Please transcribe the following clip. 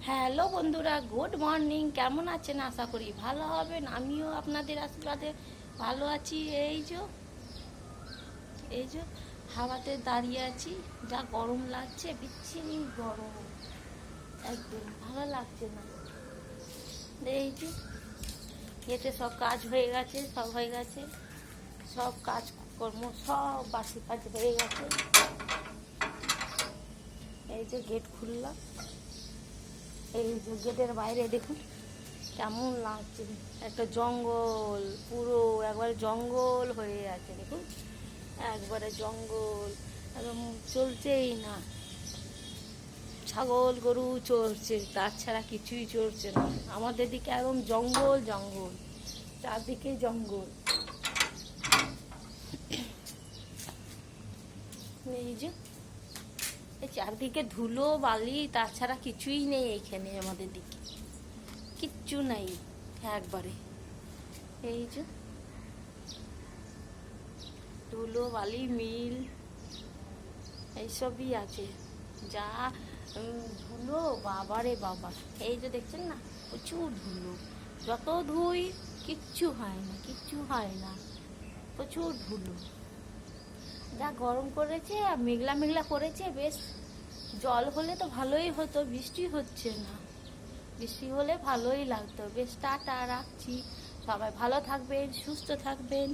Hello বন্ধুরা, good morning. কেমন আছেন? আশা করি ভালো হবেন। আমিও আপনাদের আশীর্বাদে ভালো আছি। এই যে হাওয়াতে দাঁড়িয়ে আছি। যা গরম লাগছে, বিচ্ছিরি গরম, একদম ভালো লাগছে না। এই যে এতে সব কাজ হয়ে গেছে, সব কাজকর্ম সব বাসি কাজ হয়ে গেছে। এই যে গেট খুললাম, এই যে গেটের বাইরে দেখুন কেমন লাগছে। একটা জঙ্গল, পুরো একবারে জঙ্গল হয়ে আছে। দেখুন একবারে জঙ্গল, একদম চলছেই না। ছাগল গরু চড়ছে, তাছাড়া কিছুই চড়ছে না। আমাদের দিকে একদম জঙ্গল জঙ্গল, চারদিকে জঙ্গল। এই যে এই চারদিকে ধুলো বালি, তাছাড়া কিছুই নেই এখানে। আমাদের দিকে কিচ্ছু নাই একবারে। এই যে ধুলো বালি মিল এইসবই আছে। যা ধুলো, বাবারে বাবা। এই যে দেখছেন না, প্রচুর ধুলো। যত ধুই কিচ্ছু হয় না, প্রচুর ধুলো। যা গরম করেছে আর মেঘলা মেঘলা করেছে। বেশ জল হলে তো ভালোই হতো, বৃষ্টি হচ্ছে না। বৃষ্টি হলে ভালোই লাগতো। বেশ, টাটা, রাখছি। সবাই ভালো থাকবেন, সুস্থ থাকবেন।